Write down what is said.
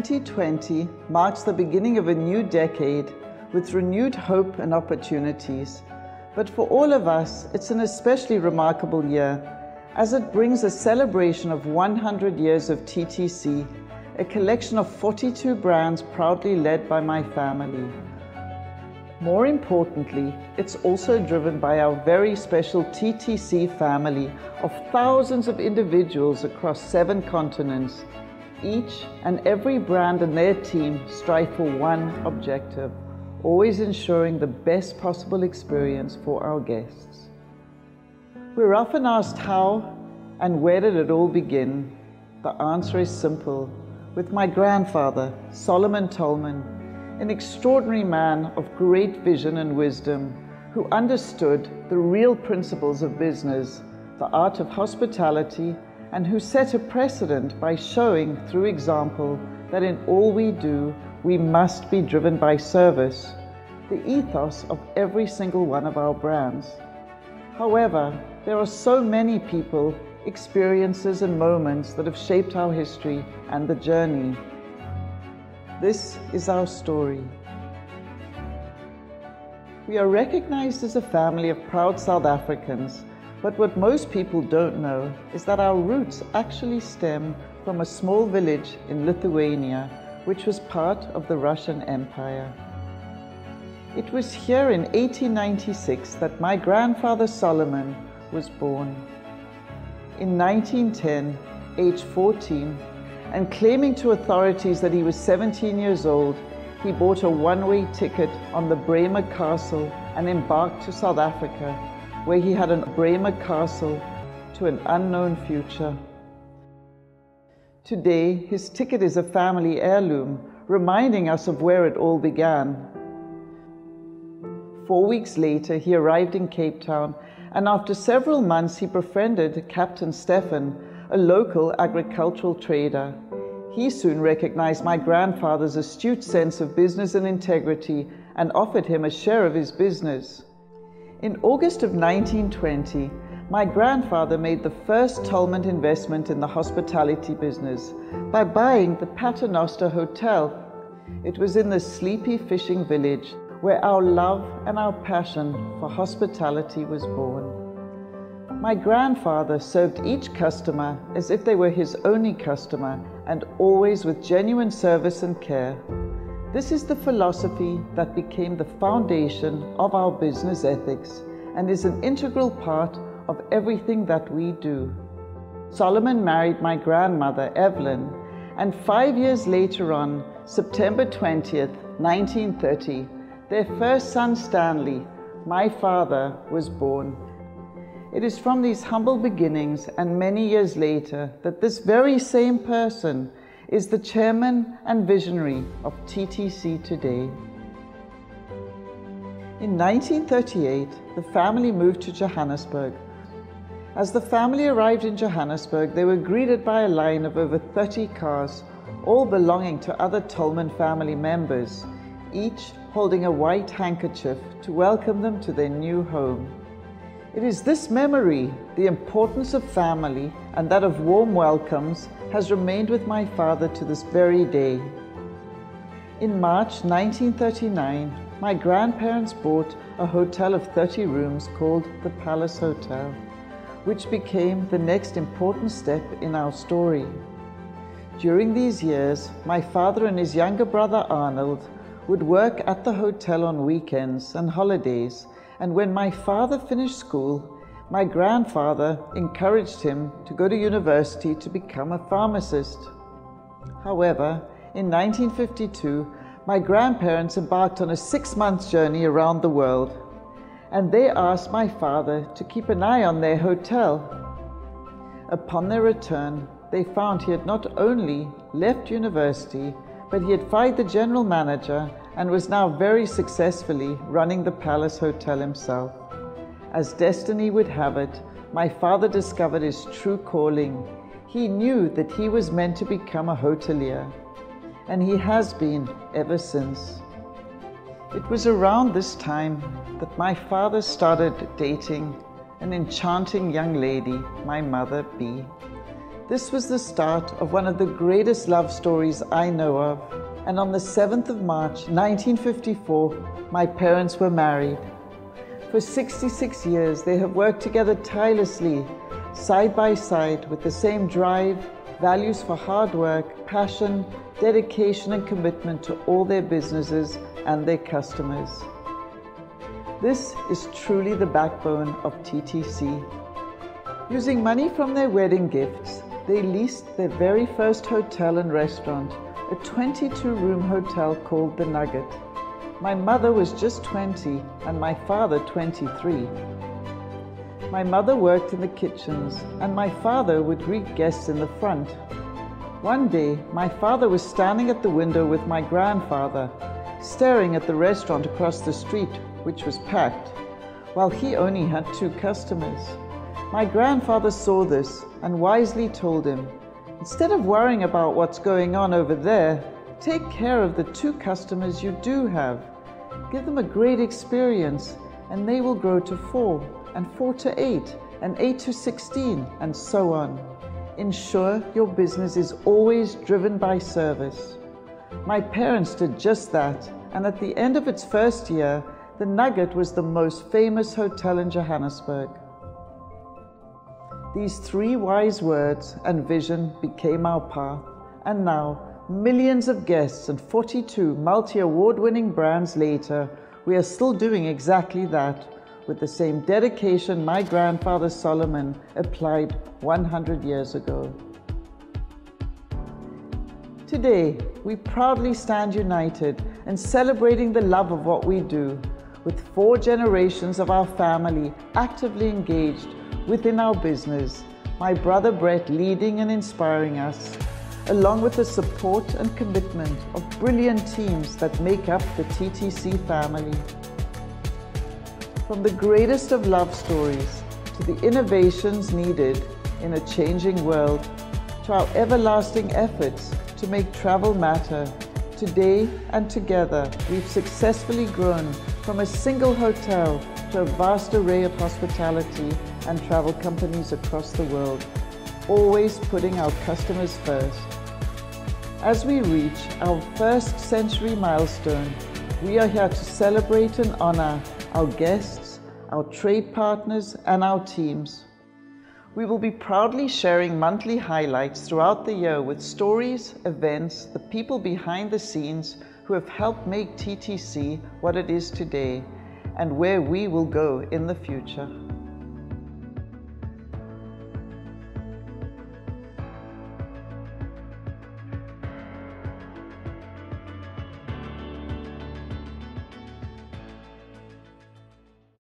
2020 marks the beginning of a new decade with renewed hope and opportunities. But for all of us, it's an especially remarkable year, as it brings a celebration of 100 years of TTC, a collection of 42 brands proudly led by my family. More importantly, it's also driven by our very special TTC family of thousands of individuals across 7 continents. Each and every brand and their team strive for one objective, always ensuring the best possible experience for our guests. We're often asked how and where did it all begin? The answer is simple. With my grandfather, Solomon Tolman, an extraordinary man of great vision and wisdom, who understood the real principles of business, the art of hospitality, and who set a precedent by showing through example that in all we do, we must be driven by service, the ethos of every single one of our brands. However, there are so many people, experiences and moments that have shaped our history and the journey. This is our story. We are recognized as a family of proud South Africans, but what most people don't know is that our roots actually stem from a small village in Lithuania, which was part of the Russian Empire. It was here in 1896 that my grandfather Solomon was born. In 1910, age 14, and claiming to authorities that he was 17 years old, he bought a one-way ticket on the Bremer Castle and embarked to South Africa, where he had a Bremer Castle to an unknown future. Today, his ticket is a family heirloom, reminding us of where it all began. 4 weeks later, he arrived in Cape Town, and after several months, he befriended Captain Stefan, a local agricultural trader. He soon recognized my grandfather's astute sense of business and integrity and offered him a share of his business. In August of 1920, my grandfather made the first Tolman investment in the hospitality business by buying the Paternoster Hotel. It was in the sleepy fishing village where our love and our passion for hospitality was born. My grandfather served each customer as if they were his only customer and always with genuine service and care. This is the philosophy that became the foundation of our business ethics and is an integral part of everything that we do. Solomon married my grandmother, Evelyn, and 5 years later on, September 20th, 1930, their first son, Stanley, my father, was born. It is from these humble beginnings and many years later that this very same person is the chairman and visionary of TTC today. In 1938, the family moved to Johannesburg. As the family arrived in Johannesburg, they were greeted by a line of over 30 cars, all belonging to other Tolman family members, each holding a white handkerchief to welcome them to their new home. It is this memory, the importance of family and that of warm welcomes, has remained with my father to this very day. In March 1939, my grandparents bought a hotel of 30 rooms called the Palace Hotel, which became the next important step in our story. During these years, my father and his younger brother Arnold would work at the hotel on weekends and holidays, and when my father finished school, my grandfather encouraged him to go to university to become a pharmacist. However, in 1952, my grandparents embarked on a 6-month journey around the world, and they asked my father to keep an eye on their hotel. Upon their return, they found he had not only left university, but he had fired the general manager and was now very successfully running the Palace Hotel himself. As destiny would have it, my father discovered his true calling. He knew that he was meant to become a hotelier, and he has been ever since. It was around this time that my father started dating an enchanting young lady, my mother, Bee. This was the start of one of the greatest love stories I know of, and on the 7th of March 1954, my parents were married. For 66 years, they have worked together tirelessly, side by side, with the same drive, values for hard work, passion, dedication and commitment to all their businesses and their customers. This is truly the backbone of TTC. Using money from their wedding gifts, they leased their very first hotel and restaurant, a 22-room hotel called The Nugget. My mother was just 20 and my father 23. My mother worked in the kitchens and my father would greet guests in the front. One day, my father was standing at the window with my grandfather, staring at the restaurant across the street, which was packed, while he only had 2 customers. My grandfather saw this and wisely told him, "Instead of worrying about what's going on over there, take care of the 2 customers you do have. Give them a great experience and they will grow to 4, and 4 to 8, and 8 to 16, and so on. Ensure your business is always driven by service." My parents did just that, and at the end of its first year, The Nugget was the most famous hotel in Johannesburg. These 3 wise words and vision became our path, and now, millions of guests and 42 multi-award-winning brands later, we are still doing exactly that, with the same dedication my grandfather Solomon applied 100 years ago. Today, we proudly stand united and celebrating the love of what we do, with 4 generations of our family actively engaged within our business, my brother Brett leading and inspiring us, along with the support and commitment of brilliant teams that make up the TTC family. From the greatest of love stories to the innovations needed in a changing world, to our everlasting efforts to make travel matter, today and together we've successfully grown from a single hotel to a vast array of hospitality and travel companies across the world, always putting our customers first. As we reach our 1st century milestone, we are here to celebrate and honor our guests, our trade partners, and our teams. We will be proudly sharing monthly highlights throughout the year with stories, events, the people behind the scenes who have helped make TTC what it is today, and where we will go in the future.